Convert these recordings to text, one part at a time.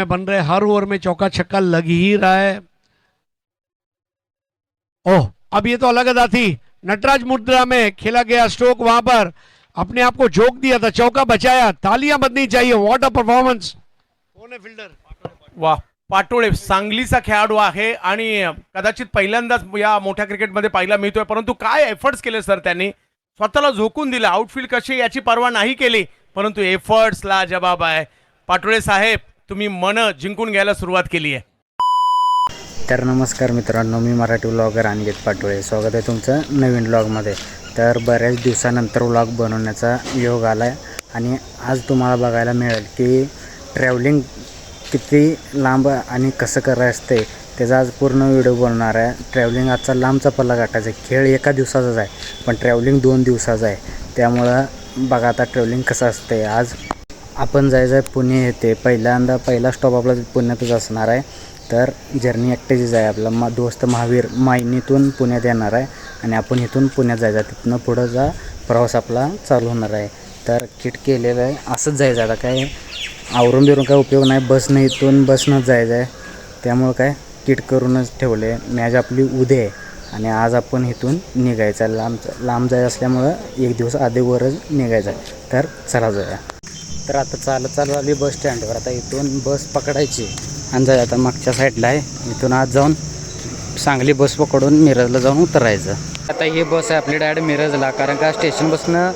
बन रहे, हर ओवर में चौका छक्का लग ही रहा है। ओह, अब ये तो अलग अदा थी। नटराज मुद्रा में खेला गया स्ट्रोक, वहां पर अपने आप को झोंक दिया था, चौका बचाया, तालियां बजनी चाहिए। What a performance. कोण आहे फिल्डर? वा, पाटोळे सांगलीचा खेळाडू आहे आणि कदाचित पहिल्यांदाच या मोठ्या क्रिकेटमध्ये पाहायला मिळतोय, परंतु काय एफर्ट्स केले सर त्यांनी, स्वतःला झोकून दिलं, आउटफील्ड कशी याची पर्वा नाही केली, परंतु एफर्ट्सला जवाब आहे। पाटोळे साहेब, तुम्ही मन जिंकून घ्यायला सुरुवात केली आहे। तर नमस्कार मित्रांनो, मी मराठी व्लॉगर अनिकेत पाटोळे, स्वागत आहे तुमचं नवीन व्लॉगमध्ये। तर बऱ्याच दिवसानंतर व्लॉग बनवण्याचा योग आला आहे आणि आज तुम्हाला बघायला मिळेल की ट्रॅव्हलिंग किती लांब आणि कसं करायचं असते त्याचा आज पूर्ण व्हिडिओ बनवणार आहे। ट्रॅव्हलिंग आजचा लांबचा पल्ला गाठायचा, खेळ एका दिवसाचाच आहे पण ट्रॅव्हलिंग 2 दिवसाचं आहे, त्यामुळं बघा आता ट्रॅव्हलिंग कसं असते। आज आपण जायचं आहे पुणे येथे, पहिला स्टॉप आपला पुण्यातच असणार आहे। तर जर्नी एकट्याचीच आहे, आपला दोस्त महावीर मायनीतून पुण्यात येणार आहे आणि आपण इथून पुण्यात जायचं, तिथनं पुढं प्रवास आपला चालू होणार आहे। तर किट केलेलं आहे, असंच जायचं, आता काय आवरून बिरून काय उपयोग नाही, बसनंच जायचं आहे, त्यामुळं काय किट करूनच ठेवले। मॅच आपली उद्या आहे आणि आज आपण इथून निघायचं आहे, लांब जायचं असल्यामुळं एक दिवस आधीवरच निघायचं आहे। तर चला जाऊया। तर आता चालत आली बस स्टँडवर, आता इथून बस पकडायची आणि जायचं आता मागच्या साईडला आहे, इथून आज जाऊन सांगली बस पकडून मिरजला जाऊन उतरायचं। आता ही बस आहे आपली डायरेक्ट मिरजला, कारण का स्टेशन बसणं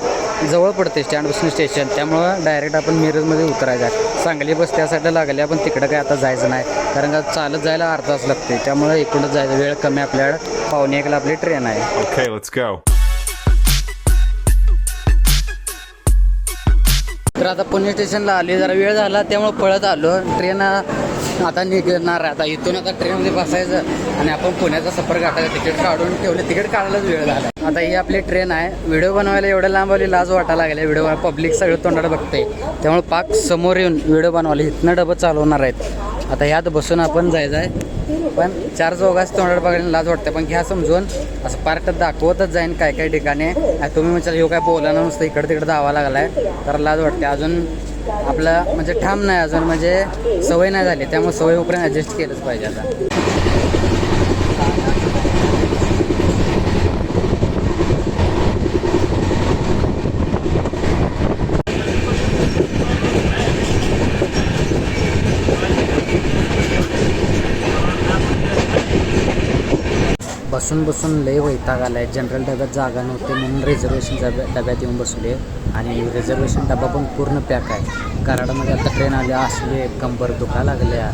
जवळ पडते स्टँडपासून स्टेशन, त्यामुळं डायरेक्ट आपण मिरजमध्ये उतरायचं आहे। सांगली बस त्या साईडला लागली, आपण तिकडं काय आता जायचं नाही, कारण का चालत जायला अर्धा तास लागते, त्यामुळं इकडूनच जायचं, वेळ कमी आपल्याकडं, 12:45ला आपली ट्रेन आहे। Okay, let's go. तर आता पुणे स्टेशनला आली, जरा वेळ झाला त्यामुळे पळत आलो, ट्रेन आता निघणार आहे। आता इथून आता ट्रेनमध्ये बसायचं आणि आपण पुण्याचा सफर गाठायचा, तिकीट काढून ठेवले, तिकीट काढायलाच वेळ झाला। आता ही आपली ट्रेन आहे, व्हिडिओ बनवायला एवढ्या लांब आली, लाज वाटायला लागली, व्हिडिओ पब्लिक सगळं तोंडाला बघते, त्यामुळे पाक समोर येऊन व्हिडिओ बनवायला, इथनं डबं चालवणार आहेत। आता ह्यात बसून आपण जायचं आहे, पण 4 चौघाच तोंडाला बघायला लाज वाटते, पण घ्या समजून, असं पार्ट दाखवतच जाईन काय काय ठिकाणी। तुम्ही म्हणजे ह्यो काय बोलायला नुसतं इकडं तिकडं धावा लागला आहे, तर लाज वाटते, अजून आपलं म्हणजे ठाम नाही, अजून म्हणजे सवय नाही झाली, त्यामुळे सवय उपरांत ॲडजस्ट केलंच पाहिजे। आता बसून लय वैताग आला आहे, जनरल डब्यात जागा नव्हती म्हणून रिझर्वेशन डब्यात येऊन बसले आणि रिझर्वेशन डबा पण पूर्ण पॅक आहे। कराडामध्ये आता ट्रेन आल्या, असले कंबर दुखा लागल्या,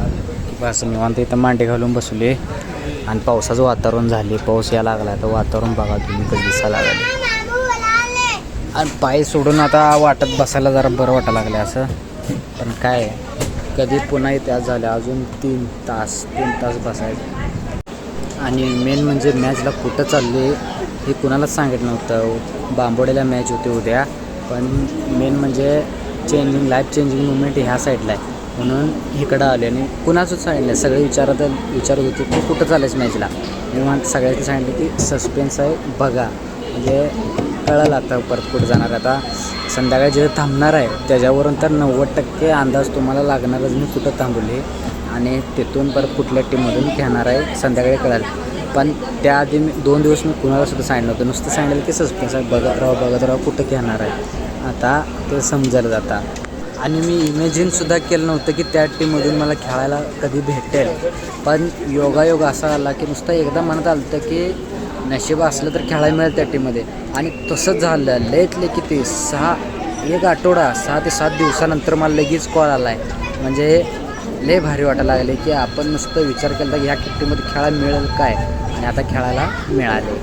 बस निवांत इथं मांडी घालून बसले आणि पावसाचं वातावरण झाले, पाऊस यायला लागला, तर वातावरण बघा तुम्ही कसं दिसायला लागले आणि पाय सोडून आता वाटत बसायला जरा बरं वाटायला लागलं असं, पण काय कधी पुन्हा इथे आज झाल्या, अजून 3 तास बसायचं। आणि मेन म्हणजे मॅचला कुठं चालले हे कुणालाच सांगितलं नव्हतं, बांबोड्याला मॅच होते उद्या, पण मेन म्हणजे लाईफ चेंजिंग मुवमेंट ह्या साईडला आहे म्हणून इकडं आले आणि कुणाचंच सांगितलं, सगळे विचारत होते की कुठं चालायचं मॅचला, मी मग सगळ्यांनी सांगितलं की सस्पेन्स आहे बघा, म्हणजे कळलं आता परत कुठं जाणार। आता संध्याकाळी जे थांबणार आहे त्याच्यावरून तर 90% अंदाज तुम्हाला लागणारच मी कुठं थांबवले आणि तिथून परत कुठल्या टीममधून घेणार आहे संध्याकाळी कळाल। पण त्याआधी 2 दिवस मी कुणाला सुद्धा सांगितलं नव्हतं, नुसतं सांगितलं की सस्पेन्स आहे, बघत राहा कुठं घेणार आहे, आता ते समजायला जाता। आणि मी इमॅजिनसुद्धा केलं नव्हतं की त्या टीममधून मला खेळायला कधी भेटेल, पण योगायोग असा आला की नुसतं एकदा मनात आलं होतं की नशीब असलं तर खेळायला मिळेल त्या टीममध्ये, आणि तसंच झालं। लयतले किती एक आठवडा 6 ते 7 दिवसानंतर मला लगेच कॉल आला आहे, म्हणजे लय भारी वाटायला लागले की आपण नुसतं विचार केला की ह्या टीममध्ये खेळायला मिळेल काय, आणि आता खेळायला मिळाले।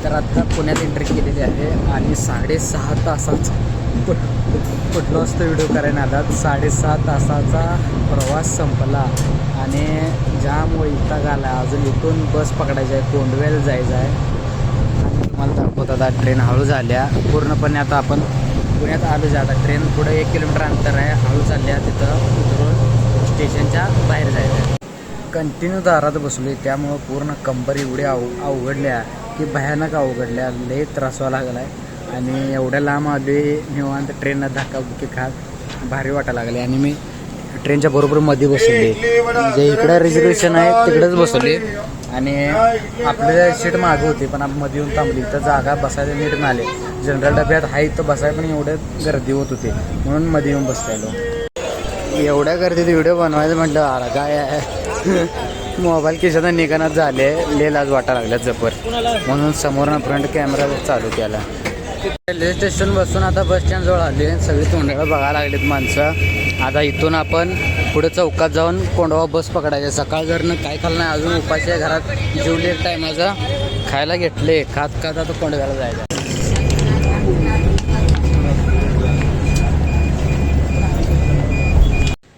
तर आता पुण्यात एंट्री केलेली आहे आणि 6.5 तासाचा कुठलं असतं व्हिडिओ करायला, आता 6.5 तासाचा प्रवास संपला आणि जाम वैताग आला। अजून इथून बस पकडायची आहे, कोंडवेल जायचं आहे आणि तुम्हाला दाखवतात आता ट्रेन हळू झाल्या पूर्णपणे। आता आपण पुण्यात आलो जे, आता ट्रेन पुढं 1 किलोमीटर अंतर आहे, हळू चालल्या, तिथं उतरून स्टेशनच्या बाहेर जायचं आहे। कंटिन्यू दारात बसलो, त्यामुळं पूर्ण कंबर एवढी अवघडल्या की भयानक अवघडल्या, लय त्रास व्हायला लागला आहे आणि एवढ्या लांब आले निवांत ट्रेनला धक्काबुक्की खात भारी वाटायला लागले. आणि मी ट्रेनच्या बरोबर मध्ये बसले, जे इकडं रिझर्वेशन आहे तिकडेच बसवले. आणि आपल्या सीट मागं होती पण आपण मध्ये येऊन थांबली, तर जागा बसायला नीट मिळाले. जनरल डब्यात आहे तर बसायला पण एवढं गर्दी होत होती म्हणून मध्ये येऊन बसलेलो. एवढ्या गर्दीत व्हिडिओ बनवायचं म्हटलं अरे काय आहे मोबाईल खिशात निघाणात झाले, ले लाज वाटायला लागल्या जबर, म्हणून समोरनं फ्रंट कॅमेरा चालू केला. रेल्वे स्टेशन बसून आता बस स्टँड जवळ आले, सगळी तोंडाला बघायला लागलीत माणसं. आता इथून आपण पुढे चौकात जाऊन कोंडवा बस पकडायचे. सकाळ जरनं काय खाल्लं नाही, अजून उपाशी आहे, घरात जेवली एक टायमाचा खायला घेतले, खात खात आता कोंडव्याला जायचं.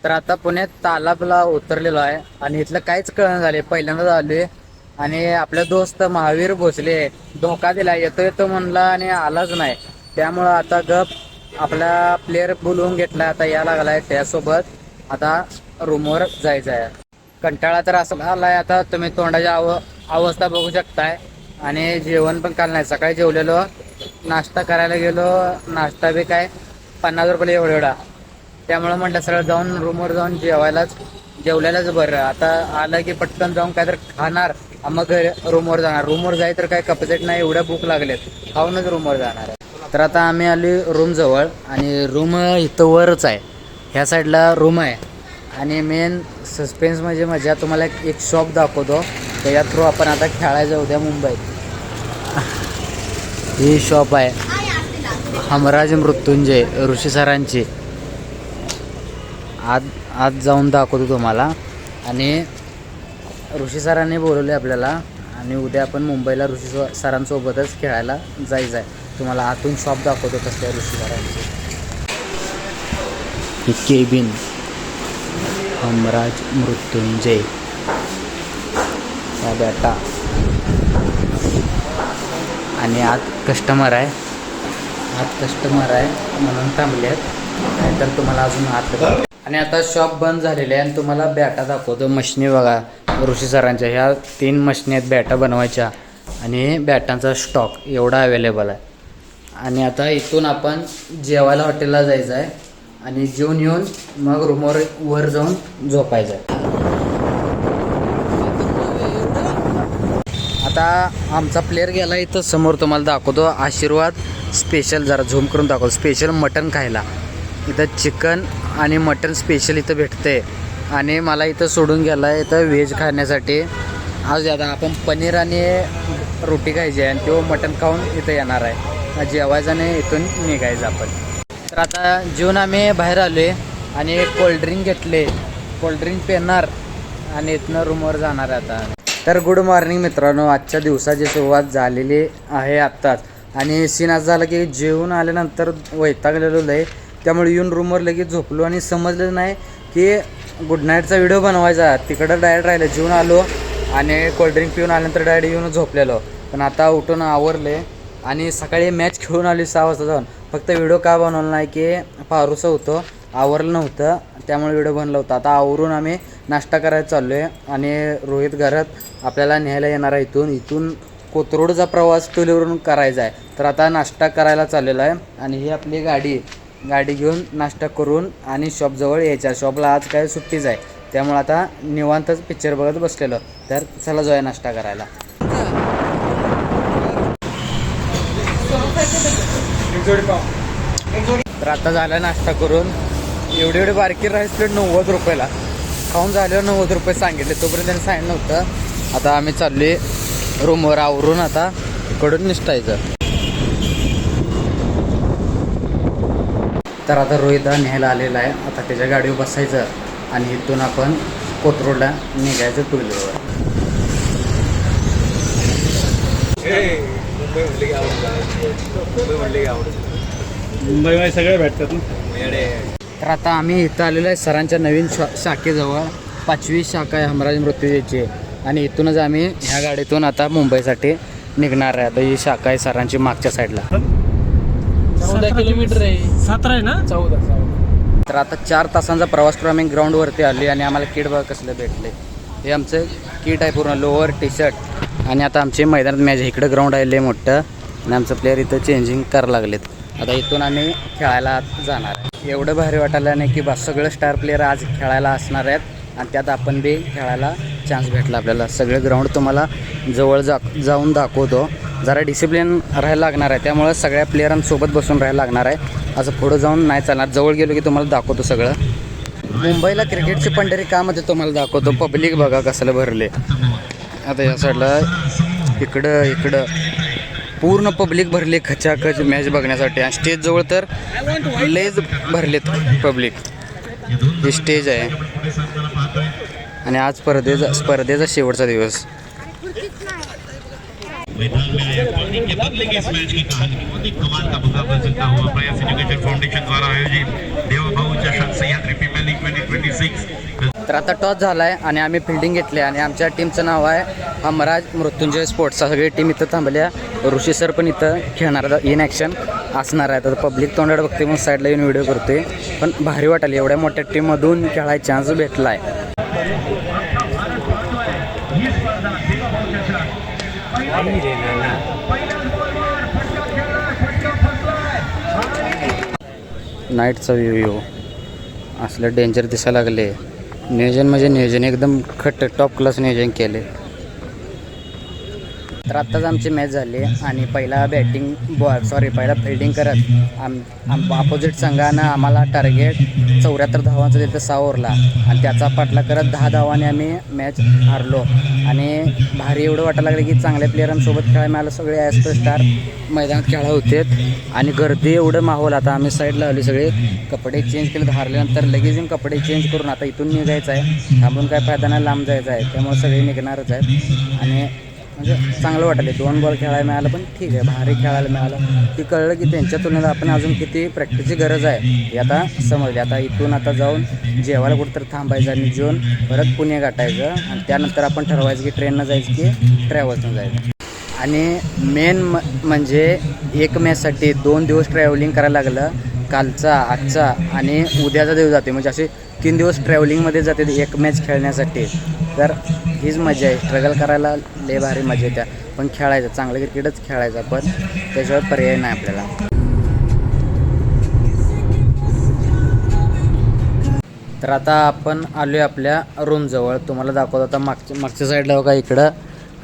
तर आता पुण्यात तालाबला उतरलेलो आहे आणि इथलं काहीच कळण झाले. पहिल्यांदाच आलोय आणि आपला दोस्त महावीर भोसले धोका दिला, येतो येतो म्हणला आणि आलाच नाही. त्यामुळं आता गप आपला प्लेअर बोलवून घेतला, आता या लागलाय त्यासोबत. आता रूमवर जायचं आहे. कंटाळा तर असं आलाय, आता तुम्ही तोंडाची अवस्था बघू शकताय. आणि जेवण पण काल नाही, सकाळी जेवलेलो, नाश्ता करायला गेलो, नाश्ता बी काय 50 रुपये एवढा. त्यामुळं म्हटलं सरळ जाऊन रूमवर जाऊन जेवलेलंच बरं. आता आलं की पटकन जाऊन काय तर खाणार, मग रूमवर जाणार. रूमवर जाय तर काय कपॅसिटी नाही, एवढ्या भूक लागलेत, खाऊनच रूमवर जाणार आहे. तर आता आम्ही आलो रूम जवळ आणि रूम इथं वरच आहे, ह्या साईडला रूम आहे. आणि मेन सस्पेन्स म्हणजे मजा तुम्हाला एक शॉप दाखवतो, त्याच्या थ्रू आपण आता खेळायचं उद्या मुंबईत. ही शॉप आहे हमराज मृत्युंजय ऋषी सरांची. आज जाऊन दाखवतो तुम्हाला. आणि ऋषी सरांनी बोलवले आपल्याला आणि उद्या आपण मुंबईला ऋषी सरांसोबतच खेळायला जायचं आहे. तुम्हाला आतून शॉप दाखवतो कसल्या ऋषी सरांची. ही केबिन हमराज मृत्युंजय हा बेटा. आणि आत कस्टमर आहे म्हणून थांबलेत, नाहीतर तुम्हाला अजून आत. आणि आता शॉप बंद झालेले आहे आणि तुम्हाला बॅटा दाखवतो. मशनी बघा ऋषी सरांच्या, ह्या 3 मशनी आहेत बॅटा बनवायच्या आणि बॅटांचा स्टॉक एवढा अवेलेबल आहे. आणि आता इथून आपण जेवायला हॉटेलला जायचं आहे आणि जेवून येऊन मग रूमवर जाऊन झोपायचं आहे. आता आमचा प्लेअर गेला इथं समोर, तुम्हाला दाखवतो. आशीर्वाद स्पेशल, जरा झूम करून दाखवतो, स्पेशल मटन खायला. इथं चिकन आणि मटन स्पेशल इथं भेटते. आणि मला इथं सोडून गेला आहे इथं व्हेज खाण्यासाठी. आज आता आपण पनीर आणि रोटी खायची आहे आणि तो मटन खाऊन इथं येणार आहे, जेवायचं आणि इथून निघायचं आपण. तर आता जेवून आम्ही बाहेर आलो आहे आणि कोल्ड्रिंक घेतले, कोल्ड्रिंक पिणार आणि इथनं रूमवर जाणार आहे आता. तर गुड मॉर्निंग मित्रांनो, आजच्या दिवसाची सुरुवात झालेली आहे आत्ताच. आणि सीन असं झालं की जेवून आल्यानंतर वैतागलेलो लय, त्यामुळे येऊन रूमवर लगेच झोपलो आणि समजलं नाही की गुड नाईटचा व्हिडिओ बनवायचा. तिकडं डायरेक्ट राहिलं, जेवून आलो आणि कोल्ड्रिंक पिऊन आल्यानंतर डायरेक्ट येऊन झोपलेलो. पण आता उठून आवरले आणि सकाळी मॅच खेळून आली 6 वाजता जाऊन. फक्त व्हिडिओ का बनवला नाही की पारूसं होतं, आवरलं नव्हतं, त्यामुळे व्हिडिओ बनला होता. आता आवरून आम्ही नाश्ता करायला चाललो आहे आणि रोहित घरात आपल्याला न्यायला येणार आहे. इथून कोथरूडचा प्रवास टूव्हीलरवरून करायचा आहे. तर आता नाश्ता करायला चाललेला आहे आणि ही आपली गाडी घेऊन नाश्ता करून आणि शॉपजवळ यायच्या. शॉपला आज काय सुट्टीच आहे, त्यामुळे आता निवांतच पिक्चर बघत बसलेलो. तर चला जाऊया नाश्ता करायला. तर आता झाला नाश्ता करून. एवढी बारकी राईस प्लेट 90 रुपयाला, खाऊन झाल्यावर 90 रुपये सांगितले, तोपर्यंत त्यांनी सांगितलं नव्हतं. आता आम्ही चालले रूमवर, आवरून आता इकडून निसटायचं. तर आता रोहित न्यायला आलेला आहे, आता त्याच्या गाडीवर बसायचं आणि इथून आपण कोथरूडला निघायचं टूव्हीलरवर. मुंबईमध्ये सगळे भेटतात. तर आता आम्ही इथं आलेलो आहे सरांच्या नवीन शाखेजवळ. 5वी शाखा आहे हमराज मृत्युंजयची आणि इथूनच आम्ही ह्या गाडीतून आता मुंबईसाठी निघणार आहे. आता ही शाखा आहे सरांची मागच्या साईडला. 14 किलोमीटर आहे. 17 आहे ना? 14. तर आता 4 तासांचा प्रवास करून आम्ही ग्राउंडवरती आलो आणि आम्हाला किट बघा कसले भेटले. हे आमचं किट आहे, पूर्ण लोअर टी शर्ट. आणि आता आमचे मैदानात मॅच आहे, इकडं ग्राउंड आहे लय मोठं आणि आमचं प्लेयर इथं चेंजिंग करायला लागलेत. आता इथून आम्ही खेळायला जाणार आहे. एवढं भारी वाटायला नाही की बस सगळं स्टार प्लेयर आज खेळायला असणार आहेत आणि त्यात आपण बी खेळायला चान्स भेटला आपल्याला. सगळे ग्राउंड तुम्हाला जवळ जाऊन दाखवतो. जरा डिसिप्लिन राहायला लागणार आहे, त्यामुळं सगळ्या प्लेयरांसोबत बसून राहायला लागणार आहे. असं पुढं जाऊन नाही चालणार. जवळ गेलो की तुम्हाला दाखवतो सगळं. मुंबईला क्रिकेटची पंढरी का मध्ये तुम्हाला दाखवतो. पब्लिक बघा कसलं भरले. आता या साईडला इकडं पूर्ण पब्लिक भरले खचाखच मॅच बघण्यासाठी. आणि स्टेजजवळ तर लयच भरलेत पब्लिक. हे स्टेज आहे आणि आज स्पर्धेचा शेवटचा दिवस. मैदान में आए पानी के बदले के इस मैच की कहानी बहुत ही कमाल का मुकाबला चलता हुआ प्रयास एजुकेशन फाउंडेशन द्वारा आयोजित देवाभाऊ चषक सह्याद्री प्रीमियर लीग 2026. तर आता टॉस झाला आहे आणि आम्ही फिल्डिंग घेतली आणि आमच्या टीमचं नाव आहे हमराज मृत्युंजय स्पोर्ट्स. सगळी टीम इथं थांबल्या. ऋषी सर पण इथं खेळणार इन ॲक्शन असणार आहे. तर पब्लिक तोंडाड बघते म्हणून साईडला येऊन व्हिडिओ करते. पण भारी वाटले एवढ्या मोठ्या टीममधून खेळायचा चान्स भेटला आहे. नाईटचा व्ह्यू असलं डेंजर दिसायला लागले. नियोजन म्हणजे नियोजन एकदम टॉप क्लास नियोजन केले. तर आत्ताच आमची मॅच झाली आणि पहिला पहिला फिल्डिंग करत अपोजिट संघानं आम्हाला टार्गेट 74 धावांचं दिलं 6 ओव्हरला आणि त्याचा पाठला करत 10 धावांनी आम्ही मॅच हारलो. आणि भारी एवढं वाटायला लागलं की चांगल्या प्लेयरांसोबत खेळायला मिळालं. सगळे ॲज पर स्टार मैदानात खेळा होते आणि गर्दी एवढं माहोल. आता आम्ही साईडला आली, सगळे कपडे चेंज केले. हारल्यानंतर लगेच येऊन कपडे चेंज करून आता इथून निघायचं आहे. थांबून काय फायदा नाही, लांब जायचं आहे. त्यामुळे सगळे निघणारच आहेत आणि म्हणजे चांगलं वाटले. 2 बॉल खेळायला मिळालं पण ठीक आहे. भारी खेळायला मिळालं की कळलं की त्यांच्या तुलनेत आपण अजून किती प्रॅक्टिसची गरज आहे हे आता समजले. आता इथून आता जाऊन जेवायला कुठंतरी थांबायचं आणि जेवून परत पुणे गाठायचं आणि त्यानंतर आपण ठरवायचं की ट्रेननं जायचं की ट्रॅव्हल्सनं जायचं. आणि मेन म्हणजे एक मॅचसाठी 2 दिवस ट्रॅव्हलिंग करायला लागलं. कालचा, आजचा आणि उद्याचा दिवस जाते. म्हणजे असे 3 दिवस ट्रॅव्हलिंगमध्ये जाते एक मॅच खेळण्यासाठी. तर हीच मजा आहे. स्ट्रगल करायला लय भारी मजा येत्या. पण खेळायचं चांगलं क्रिकेटच खेळायचं. पण त्याच्यावर पर्याय नाही आपल्याला. तर आता आपण आलो आहे आपल्या रूमजवळ. तुम्हाला दाखवतो आता मागच्या साईडला बघा. इकडं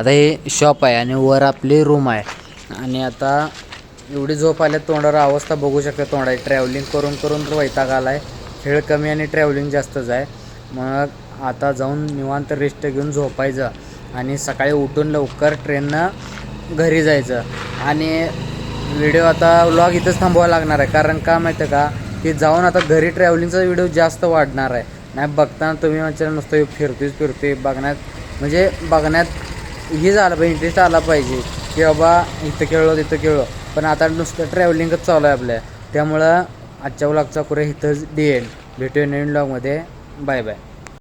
आता हे शॉप आहे आणि वर आपली रूम आहे. आणि आता एवढी झोप आल्या तोंडावर अवस्था बघू शकता तोंडाची. ट्रॅव्हलिंग करून तर वैताग आला आहे. खेळ कमी आणि ट्रॅव्हलिंग जास्तच आहे. मग आता जाऊन निवांत रेस्ट घेऊन झोपायचं आणि सकाळी उठून लवकर ट्रेननं घरी जायचं. आणि व्हिडिओ आता व्लॉग इथंच थांबवायला लागणार आहे. कारण का माहिती आहे का की जाऊन आता घरी ट्रॅव्हलिंगचा व्हिडिओ जास्त वाढणार आहे. नाही बघताना तुम्ही म्हणजे नुसतं फिरतोय बघण्यात म्हणजे हे झालं पाहिजे, इंटरेस्ट आला पाहिजे की बाबा इथं खेळलो तिथं खेळलो. पण आता नुसतं ट्रॅव्हलिंगच चालू आहे आपल्या. त्यामुळं आजच्या व्लॉगचा कुठे इथंच एंड. भेटूया नवीन व्लॉगमध्ये. Bye bye.